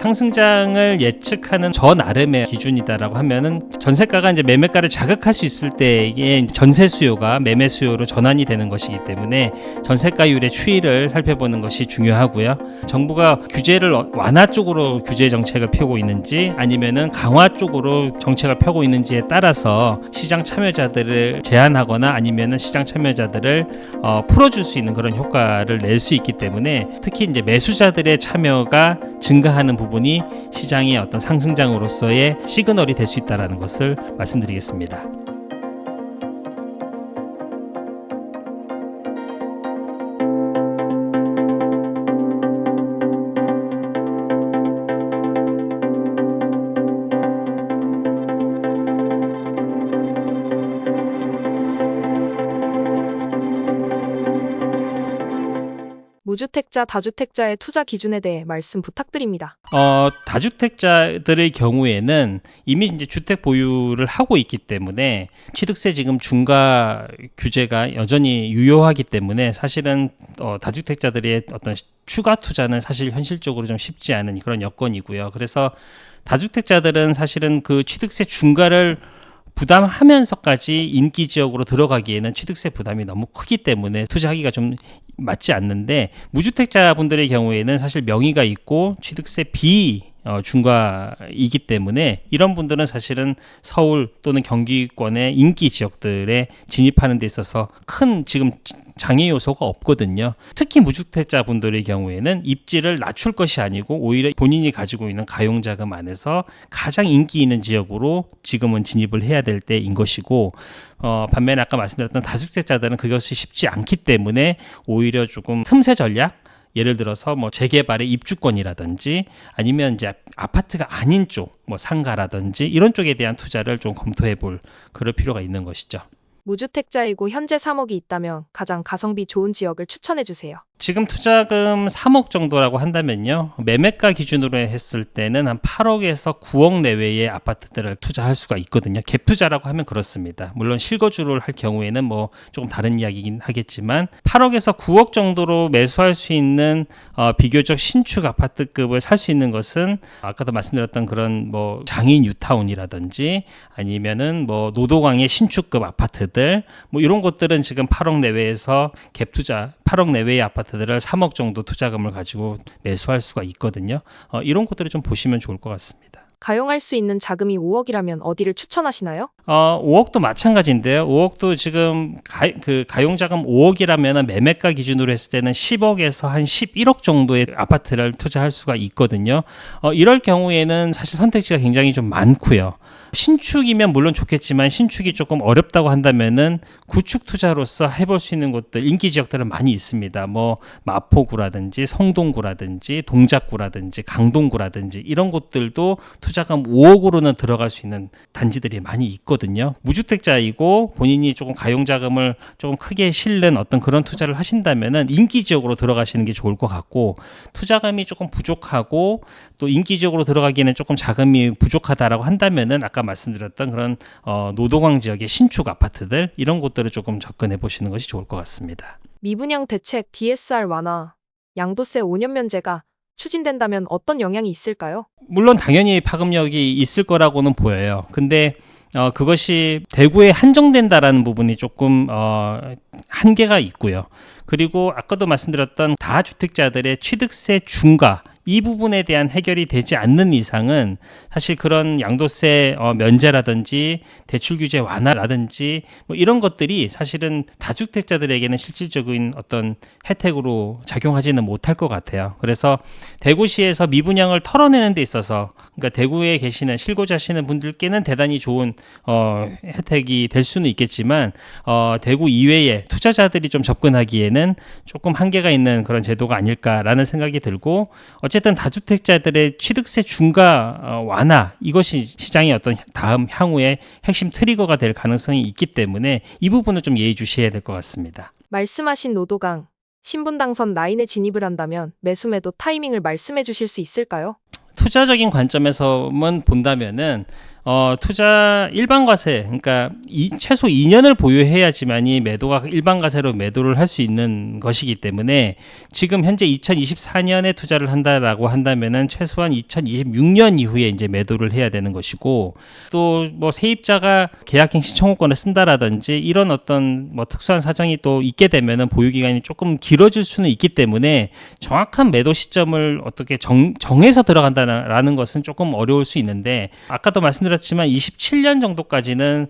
상승장을 예측하는 저 나름의 기준이다라고 하면은 전세가가 이제 매매가를 자극할 수 있을 때에 전세 수요가 매매 수요로 전환이 되는 것이기 때문에 전세가율의 추이를 살펴보는 것이 중요하고요. 정부가 규제를 완화 쪽으로 규제 정책을 펴고 있는지 아니면은 강화 쪽으로 정책을 펴고 있는지에 따라서 시장 참여자들을 제한하거나 아니면은 시장 참여자들을 풀어줄 수 있는 그런 효과를 낼 수 있기 때문에 특히 이제 매수자들의 참여가 증가하는 부분이 시장의 어떤 상승장으로서의 시그널이 될 수 있다는 것을 말씀드리겠습니다. 무주택자, 다주택자의 투자 기준에 대해 말씀 부탁드립니다. 다주택자들의 경우에는 이미 이제 주택 보유를 하고 있기 때문에 취득세 지금 중과 규제가 여전히 유효하기 때문에 사실은 다주택자들의 어떤 추가 투자는 사실 현실적으로 좀 쉽지 않은 그런 여건이고요. 그래서 다주택자들은 사실은 그 취득세 중과를 부담하면서까지 인기 지역으로 들어가기에는 취득세 부담이 너무 크기 때문에 투자하기가 좀 맞지 않는데, 무주택자분들의 경우에는 사실 명의가 있고 취득세 중과이기 때문에 이런 분들은 사실은 서울 또는 경기권의 인기 지역들에 진입하는 데 있어서 큰 지금 장애 요소가 없거든요. 특히 무주택자 분들의 경우에는 입지를 낮출 것이 아니고 오히려 본인이 가지고 있는 가용자금 안에서 가장 인기 있는 지역으로 지금은 진입을 해야 될 때인 것이고, 반면에 아까 말씀드렸던 다주택자들은 그것이 쉽지 않기 때문에 오히려 조금 틈새 전략, 예를 들어서 뭐 재개발의 입주권이라든지 아니면 이제 아파트가 아닌 쪽, 뭐 상가라든지 이런 쪽에 대한 투자를 좀 검토해 볼 그럴 필요가 있는 것이죠. 무주택자이고 현재 3억이 있다면 가장 가성비 좋은 지역을 추천해 주세요. 지금 투자금 3억 정도라고 한다면요, 매매가 기준으로 했을 때는 한 8억에서 9억 내외의 아파트들을 투자할 수가 있거든요. 갭 투자라고 하면 그렇습니다. 물론 실거주를 할 경우에는 뭐 조금 다른 이야기긴 하겠지만 8억에서 9억 정도로 매수할 수 있는 비교적 신축 아파트급을 살 수 있는 것은 아까도 말씀드렸던 그런 뭐 장인 뉴타운이라든지 아니면은 뭐 노도강의 신축급 아파트들, 뭐 이런 것들은 지금 8억 내외에서 갭 투자 8억 내외의 아파트들을 3억 정도 투자금을 가지고 매수할 수가 있거든요. 이런 것들을 좀 보시면 좋을 것 같습니다. 가용할 수 있는 자금이 5억이라면 어디를 추천하시나요? 5억도 마찬가지인데요. 5억도 지금 가용자금 5억이라면 매매가 기준으로 했을 때는 10억에서 한 11억 정도의 아파트를 투자할 수가 있거든요. 이럴 경우에는 사실 선택지가 굉장히 좀 많고요. 신축이면 물론 좋겠지만 신축이 조금 어렵다고 한다면은 구축 투자로서 해볼 수 있는 곳들, 인기 지역들은 많이 있습니다. 뭐 마포구라든지 성동구라든지 동작구라든지 강동구라든지 이런 곳들도 투자금 5억으로는 들어갈 수 있는 단지들이 많이 있거든요. 무주택자이고 본인이 조금 가용자금을 조금 크게 실는 어떤 그런 투자를 하신다면은 인기 지역으로 들어가시는 게 좋을 것 같고, 투자금이 조금 부족하고 또 인기 지역으로 들어가기에는 조금 자금이 부족하다라고 한다면은 아까 말씀드렸던 그런 노도강 지역의 신축 아파트들, 이런 곳들을 조금 접근해 보시는 것이 좋을 것 같습니다. 미분양 대책, DSR 완화, 양도세 5년 면제가 추진된다면 어떤 영향이 있을까요? 물론 당연히 파급력이 있을 거라고는 보여요. 근데 그것이 대구에 한정된다라는 부분이 조금 한계가 있고요. 그리고 아까도 말씀드렸던 다주택자들의 취득세 중과, 이 부분에 대한 해결이 되지 않는 이상은 사실 그런 양도세 면제라든지 대출 규제 완화라든지 뭐 이런 것들이 사실은 다주택자들에게는 실질적인 어떤 혜택으로 작용하지는 못할 것 같아요. 그래서 대구시에서 미분양을 털어내는 데 있어서, 그러니까 대구에 계시는 실거주하시는 분들께는 대단히 좋은 혜택이 될 수는 있겠지만 대구 이외에 투자자들이 좀 접근하기에는 조금 한계가 있는 그런 제도가 아닐까라는 생각이 들고, 어쨌든 다주택자들의 취득세 중과 완화, 이것이 시장의 어떤 다음 향후의 핵심 트리거가 될 가능성이 있기 때문에 이 부분을 좀 예의주시해야 될 것 같습니다. 말씀하신 노도강, 신분당선 라인에 진입을 한다면 매수 매도 타이밍을 말씀해 주실 수 있을까요? 투자적인 관점에서만 본다면은 투자 일반 과세, 그러니까 최소 2년을 보유해야지만이 매도가 일반 과세로 매도를 할 수 있는 것이기 때문에 지금 현재 2024년에 투자를 한다라고 한다면은 최소한 2026년 이후에 이제 매도를 해야 되는 것이고, 또 뭐 세입자가 계약갱 신청호권을 쓴다라든지 이런 어떤 뭐 특수한 사정이 또 있게 되면은 보유 기간이 조금 길어질 수는 있기 때문에 정확한 매도 시점을 어떻게 정해서 들어간다라는 것은 조금 어려울 수 있는데, 아까도 말씀드렸지만 27년 정도까지는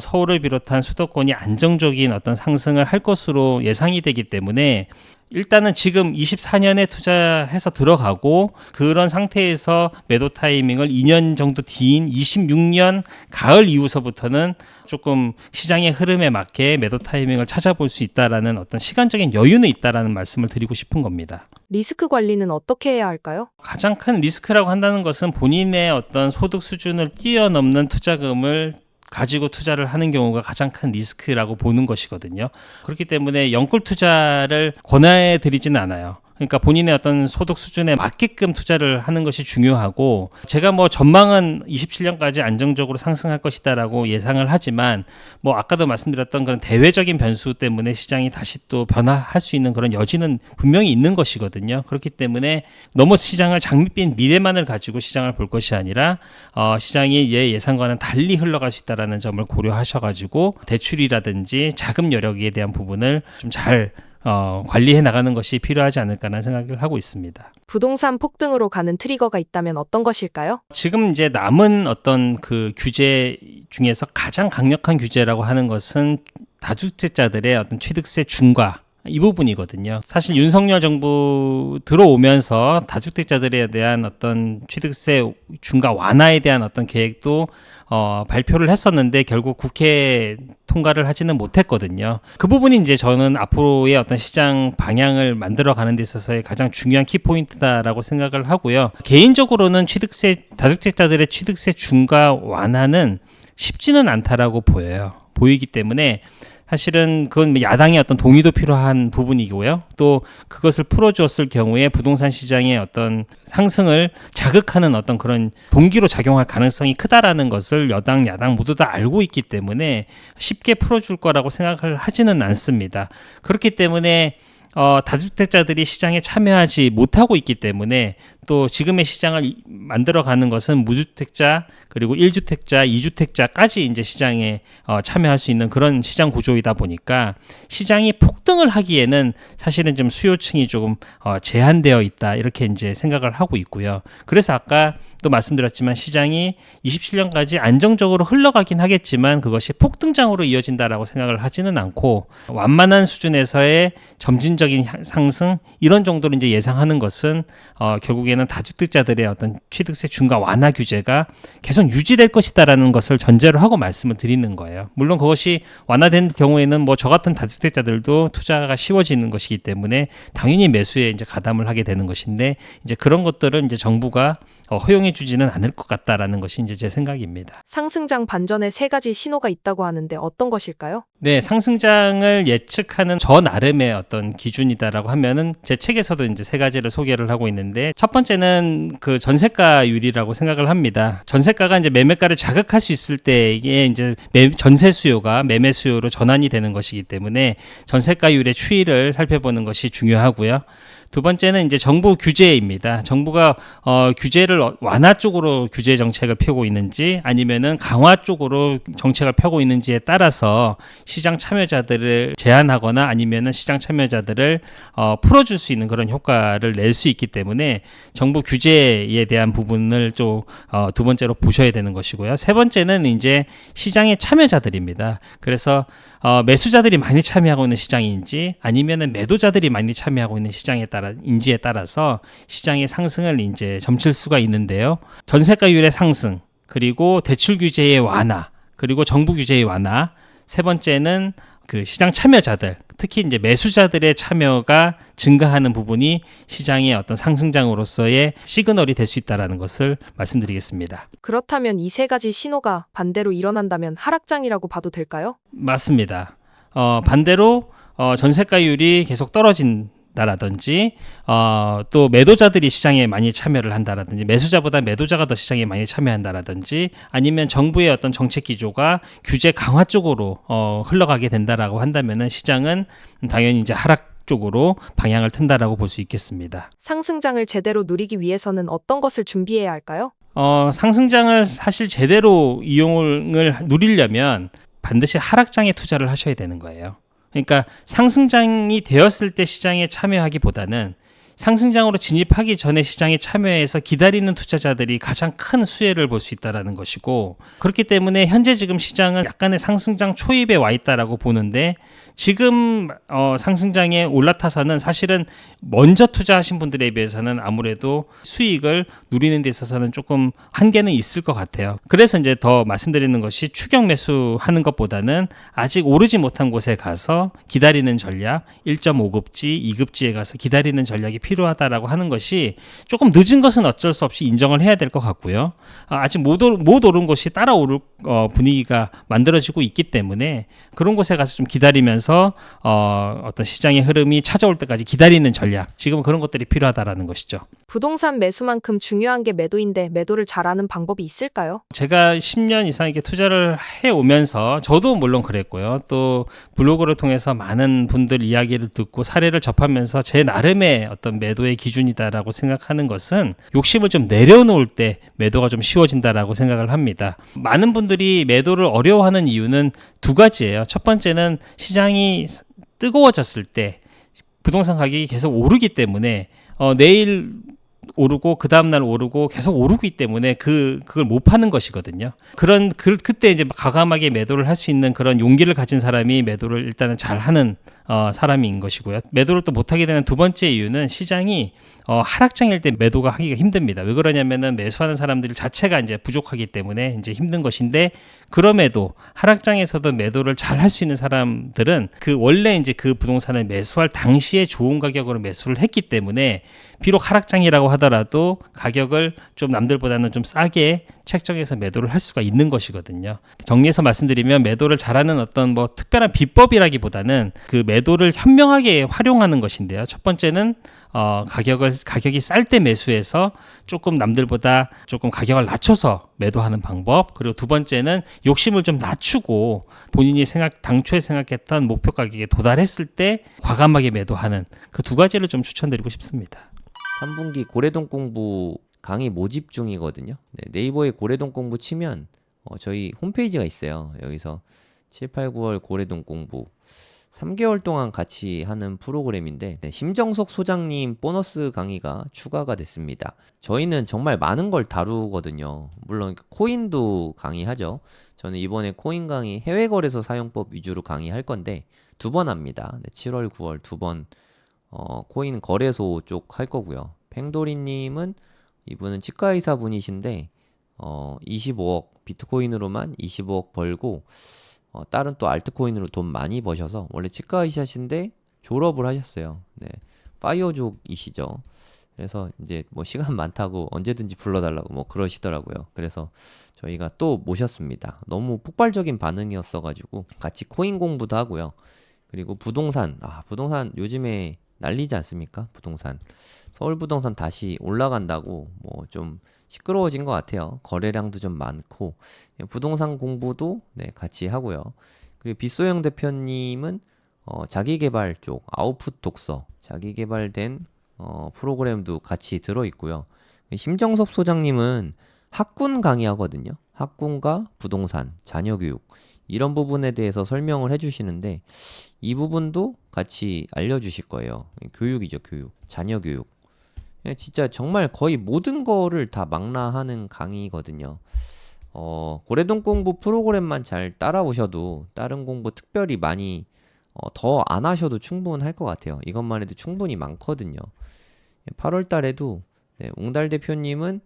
서울을 비롯한 수도권이 안정적인 어떤 상승을 할 것으로 예상이 되기 때문에 일단은 지금 24년에 투자해서 들어가고, 그런 상태에서 매도 타이밍을 2년 정도 뒤인 26년 가을 이후서부터는 조금 시장의 흐름에 맞게 매도 타이밍을 찾아볼 수 있다라는 어떤 시간적인 여유는 있다라는 말씀을 드리고 싶은 겁니다. 리스크 관리는 어떻게 해야 할까요? 가장 큰 리스크라고 한다는 것은 본인의 어떤 소득 수준을 뛰어넘는 투자금을 가지고 투자를 하는 경우가 가장 큰 리스크라고 보는 것이거든요. 그렇기 때문에 영끌 투자를 권해 드리지는 않아요. 그러니까 본인의 어떤 소득 수준에 맞게끔 투자를 하는 것이 중요하고, 제가 뭐 전망은 27년까지 안정적으로 상승할 것이다라고 예상을 하지만, 뭐 아까도 말씀드렸던 그런 대외적인 변수 때문에 시장이 다시 또 변화할 수 있는 그런 여지는 분명히 있는 것이거든요. 그렇기 때문에 너무 시장을 장밋빛 미래만을 가지고 시장을 볼 것이 아니라 시장이 예상과는 달리 흘러갈 수 있다라는 점을 고려하셔가지고 대출이라든지 자금 여력에 대한 부분을 좀 잘 관리해 나가는 것이 필요하지 않을까라는 생각을 하고 있습니다. 부동산 폭등으로 가는 트리거가 있다면 어떤 것일까요? 지금 이제 남은 어떤 그 규제 중에서 가장 강력한 규제라고 하는 것은 다주택자들의 어떤 취득세 중과 이 부분이거든요. 사실 윤석열 정부 들어오면서 다주택자들에 대한 어떤 취득세 중과 완화에 대한 어떤 계획도 발표를 했었는데 결국 국회 통과를 하지는 못했거든요. 그 부분이 이제 저는 앞으로의 어떤 시장 방향을 만들어가는 데 있어서의 가장 중요한 키포인트다라고 생각을 하고요. 개인적으로는 다주택자들의 취득세 중과 완화는 쉽지는 않다라고 보이기 때문에 사실은 그건 야당의 어떤 동의도 필요한 부분이고요. 또 그것을 풀어주었을 경우에 부동산 시장의 어떤 상승을 자극하는 어떤 그런 동기로 작용할 가능성이 크다라는 것을 여당, 야당 모두 다 알고 있기 때문에 쉽게 풀어줄 거라고 생각을 하지는 않습니다. 그렇기 때문에 다주택자들이 시장에 참여하지 못하고 있기 때문에 또 지금의 시장을 만들어가는 것은 무주택자 그리고 1주택자, 2주택자까지 이제 시장에 참여할 수 있는 그런 시장 구조이다 보니까 시장이 폭등을 하기에는 사실은 좀 수요층이 조금 제한되어 있다 이렇게 이제 생각을 하고 있고요. 그래서 아까 또 말씀드렸지만 시장이 27년까지 안정적으로 흘러가긴 하겠지만 그것이 폭등장으로 이어진다라고 생각을 하지는 않고 완만한 수준에서의 점진적인 상승 이런 정도로 이제 예상하는 것은 결국에는 다주택자들의 어떤 취득세 중과 완화 규제가 계속 유지될 것이다라는 것을 전제로 하고 말씀을 드리는 거예요. 물론 그것이 완화된 경우에는 뭐 저 같은 다주택자들도 투자가 쉬워지는 것이기 때문에 당연히 매수에 이제 가담을 하게 되는 것인데 이제 그런 것들은 이제 정부가 허용해 주지는 않을 것 같다라는 것이 이제 제 생각입니다. 상승장 반전에 세 가지 신호가 있다고 하는데 어떤 것일까요? 네, 상승장을 예측하는 저 나름의 어떤 기준이다라고 하면은 제 책에서도 이제 세 가지를 소개를 하고 있는데 첫 번째는 그 전세가율이라고 생각을 합니다. 전세가가 이제 매매가를 자극할 수 있을 때에 이제 전세 수요가 매매 수요로 전환이 되는 것이기 때문에 전세가율의 추이를 살펴보는 것이 중요하고요. 두 번째는 이제 정부 규제입니다. 정부가 규제를 완화 쪽으로 규제 정책을 펴고 있는지 아니면은 강화 쪽으로 정책을 펴고 있는지에 따라서 시장 참여자들을 제한하거나 아니면은 시장 참여자들을 풀어줄 수 있는 그런 효과를 낼 수 있기 때문에 정부 규제에 대한 부분을 좀 두 번째로 보셔야 되는 것이고요. 세 번째는 이제 시장의 참여자들입니다. 그래서 매수자들이 많이 참여하고 있는 시장인지 아니면은 매도자들이 많이 참여하고 있는 인지에 따라서 시장의 상승을 이제 점칠 수가 있는데요. 전세가율의 상승, 그리고 대출 규제의 완화, 그리고 정부 규제의 완화, 세 번째는 그 시장 참여자들, 특히 이제 매수자들의 참여가 증가하는 부분이 시장의 어떤 상승장으로서의 시그널이 될 수 있다는 것을 말씀드리겠습니다. 그렇다면 이 세 가지 신호가 반대로 일어난다면 하락장이라고 봐도 될까요? 맞습니다. 반대로 전세가율이 계속 떨어진다. 한다라든지 또 매도자들이 시장에 많이 참여를 한다라든지 매수자보다 매도자가 더 시장에 많이 참여한다라든지 아니면 정부의 어떤 정책 기조가 규제 강화 쪽으로 흘러가게 된다라고 한다면은 시장은 당연히 이제 하락 쪽으로 방향을 튼다라고 볼 수 있겠습니다. 상승장을 제대로 누리기 위해서는 어떤 것을 준비해야 할까요? 상승장을 사실 제대로 이용을 누리려면 반드시 하락장에 투자를 하셔야 되는 거예요. 그러니까 상승장이 되었을 때 시장에 참여하기보다는 상승장으로 진입하기 전에 시장에 참여해서 기다리는 투자자들이 가장 큰 수혜를 볼 수 있다는 것이고, 그렇기 때문에 현재 지금 시장은 약간의 상승장 초입에 와 있다라고 보는데, 지금 상승장에 올라타서는 사실은 먼저 투자하신 분들에 비해서는 아무래도 수익을 누리는 데 있어서는 조금 한계는 있을 것 같아요. 그래서 이제 더 말씀드리는 것이 추격 매수하는 것보다는 아직 오르지 못한 곳에 가서 기다리는 전략, 1.5급지, 2급지에 가서 기다리는 전략이 필요하다라고 하는 것이, 조금 늦은 것은 어쩔 수 없이 인정을 해야 될 것 같고요. 아직 못 오른 곳이 따라오를 분위기가 만들어지고 있기 때문에 그런 곳에 가서 좀 기다리면서 어떤 시장의 흐름이 찾아올 때까지 기다리는 전략, 지금 그런 것들이 필요하다라는 것이죠. 부동산 매수만큼 중요한 게 매도인데 매도를 잘하는 방법이 있을까요? 제가 10년 이상 이렇게 투자를 해오면서 저도 물론 그랬고요. 또 블로그를 통해서 많은 분들 이야기를 듣고 사례를 접하면서 제 나름의 어떤 매도의 기준이다라고 생각하는 것은, 욕심을 좀 내려놓을 때 매도가 좀 쉬워진다라고 생각을 합니다. 많은 분들이 매도를 어려워하는 이유는 두 가지예요. 첫 번째는 시장이 뜨거워졌을 때 부동산 가격이 계속 오르기 때문에 내일 오르고 그 다음날 오르고 계속 오르기 때문에 그걸 못 파는 것이거든요. 그때 이제 과감하게 매도를 할 수 있는 그런 용기를 가진 사람이 매도를 일단은 잘하는 사람인 것이고요. 매도를 또 못하게 되는 두 번째 이유는 시장이 하락장일 때 매도가 하기가 힘듭니다. 왜 그러냐면은 매수하는 사람들 자체가 이제 부족하기 때문에 이제 힘든 것인데, 그럼에도 하락장에서도 매도를 잘 할 수 있는 사람들은 원래 이제 그 부동산을 매수할 당시에 좋은 가격으로 매수를 했기 때문에, 비록 하락장이라고 하더라도 가격을 좀 남들보다는 좀 싸게 책정해서 매도를 할 수가 있는 것이거든요. 정리해서 말씀드리면, 매도를 잘하는 어떤 뭐 특별한 비법이라기보다는 그 매도를 현명하게 활용하는 것인데요. 첫 번째는 가격이 쌀 때 매수해서 조금 남들보다 조금 가격을 낮춰서 매도하는 방법. 그리고 두 번째는 욕심을 좀 낮추고 본인이 당초에 생각했던 목표 가격에 도달했을 때 과감하게 매도하는, 그 두 가지를 좀 추천드리고 싶습니다. 3분기 고래동 공부 강의 모집 중이거든요. 네이버에 고래동 공부 치면 저희 홈페이지가 있어요. 여기서 7, 8, 9월 고래동 공부 3개월 동안 같이 하는 프로그램인데, 심정석 소장님 보너스 강의가 추가가 됐습니다. 저희는 정말 많은 걸 다루거든요. 물론 코인도 강의하죠. 저는 이번에 코인 강의 해외거래소 사용법 위주로 강의할 건데 2번 합니다. 7월, 9월 2번 코인 거래소 쪽 할 거고요. 팽도리님은 이분은 치과의사 분이신데 25억 비트코인으로만 25억 벌고 다른 또 알트코인으로 돈 많이 버셔서, 원래 치과의사신데 졸업을 하셨어요. 네, 파이어족이시죠. 그래서 이제 뭐 시간 많다고 언제든지 불러달라고 뭐 그러시더라고요. 그래서 저희가 또 모셨습니다. 너무 폭발적인 반응이었어가지고 같이 코인 공부도 하고요. 그리고 부동산 요즘에 난리지 않습니까? 부동산, 서울 부동산 다시 올라간다고 뭐 좀 시끄러워진 것 같아요. 거래량도 좀 많고, 부동산 공부도 같이 하고요. 그리고 빗소영 대표님은 자기개발 쪽 아웃풋 독서, 자기개발된 프로그램도 같이 들어있고요. 심정섭 소장님은 학군 강의하거든요. 학군과 부동산, 자녀교육 이런 부분에 대해서 설명을 해주시는데, 이 부분도 같이 알려주실 거예요. 교육이죠, 교육. 자녀교육. 진짜 정말 거의 모든 거를 다 망라하는 강의거든요. 고래동 공부 프로그램만 잘 따라오셔도 다른 공부 특별히 많이 더 안 하셔도 충분할 것 같아요. 이것만 해도 충분히 많거든요. 8월 달에도 웅달 대표님은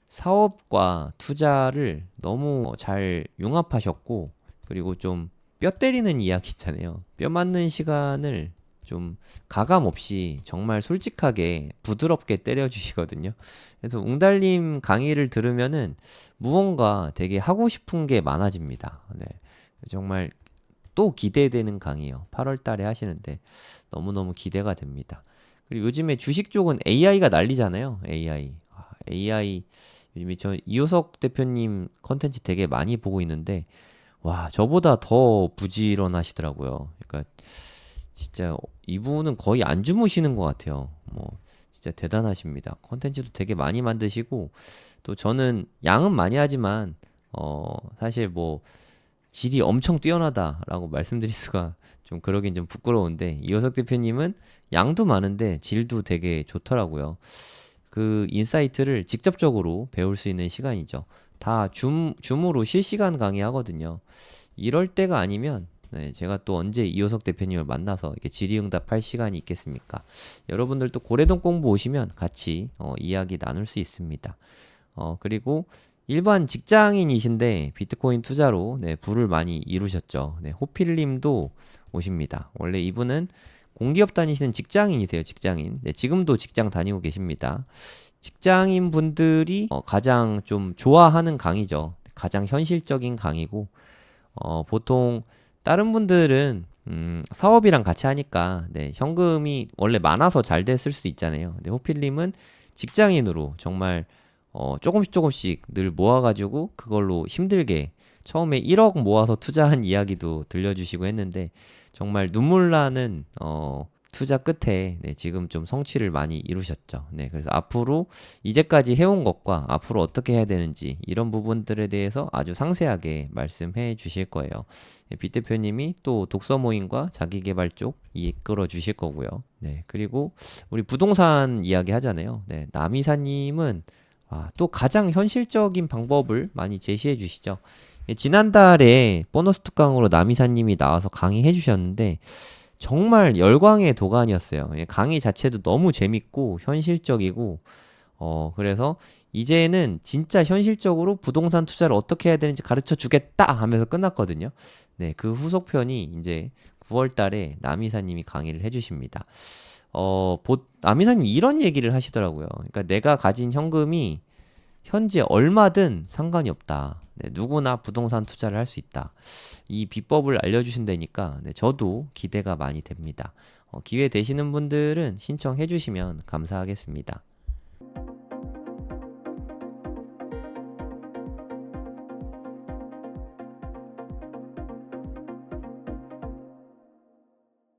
사업과 투자를 너무 잘 융합하셨고, 그리고 좀 뼈 때리는 이야기 있잖아요. 뼈 맞는 시간을 좀 가감 없이 정말 솔직하게 부드럽게 때려주시거든요. 그래서 웅달님 강의를 들으면은 무언가 되게 하고 싶은 게 많아집니다. 네, 정말 또 기대되는 강의요. 8월 달에 하시는데 너무너무 기대가 됩니다. 그리고 요즘에 주식 쪽은 AI가 난리잖아요. AI. AI 요즘에 저 이효석 대표님 컨텐츠 되게 많이 보고 있는데 와, 저보다 더 부지런하시더라고요. 그러니까 진짜 이분은 거의 안 주무시는 것 같아요. 뭐 진짜 대단하십니다. 컨텐츠도 되게 많이 만드시고 또 저는 양은 많이 하지만 사실 뭐 질이 엄청 뛰어나다라고 말씀드릴 수가 좀 그러긴 좀 부끄러운데 이호석 대표님은 양도 많은데 질도 되게 좋더라고요. 그 인사이트를 직접적으로 배울 수 있는 시간이죠. 다 줌으로 실시간 강의하거든요. 이럴 때가 아니면 네, 제가 또 언제 이호석 대표님을 만나서 이렇게 질의응답할 시간이 있겠습니까? 여러분들도 고래동 공부 오시면 같이 이야기 나눌 수 있습니다. 그리고 일반 직장인이신데 비트코인 투자로 네, 부를 많이 이루셨죠. 네, 호필님도 오십니다. 원래 이분은 공기업 다니시는 직장인이세요, 직장인. 네, 지금도 직장 다니고 계십니다. 직장인 분들이 가장 좀 좋아하는 강의죠. 가장 현실적인 강의고, 보통 다른 분들은 사업이랑 같이 하니까 네, 현금이 원래 많아서 잘 됐을 수도 있잖아요. 근데 호필님은 직장인으로 정말 조금씩 조금씩 늘 모아가지고 그걸로 힘들게 처음에 1억 모아서 투자한 이야기도 들려주시고 했는데 정말 눈물 나는 투자 끝에 네, 지금 좀 성취를 많이 이루셨죠. 네, 그래서 앞으로 이제까지 해온 것과 앞으로 어떻게 해야 되는지 이런 부분들에 대해서 아주 상세하게 말씀해 주실 거예요. 네, 빛 대표님이 또 독서 모임과 자기계발 쪽 이끌어 주실 거고요. 네, 그리고 우리 부동산 이야기 하잖아요. 네, 남이사님은 또 가장 현실적인 방법을 많이 제시해 주시죠. 예, 지난달에 보너스 특강으로 남이사님이 나와서 강의해 주셨는데 정말 열광의 도가니였어요. 예, 강의 자체도 너무 재밌고 현실적이고 그래서 이제는 진짜 현실적으로 부동산 투자를 어떻게 해야 되는지 가르쳐 주겠다 하면서 끝났거든요. 네, 그 후속편이 이제 9월 달에 남이사님이 강의를 해 주십니다. 남이사님 이런 얘기를 하시더라고요. 그러니까 내가 가진 현금이 현재 얼마든 상관이 없다. 네, 누구나 부동산 투자를 할 수 있다. 이 비법을 알려주신다니까 네, 저도 기대가 많이 됩니다. 기회 되시는 분들은 신청해 주시면 감사하겠습니다.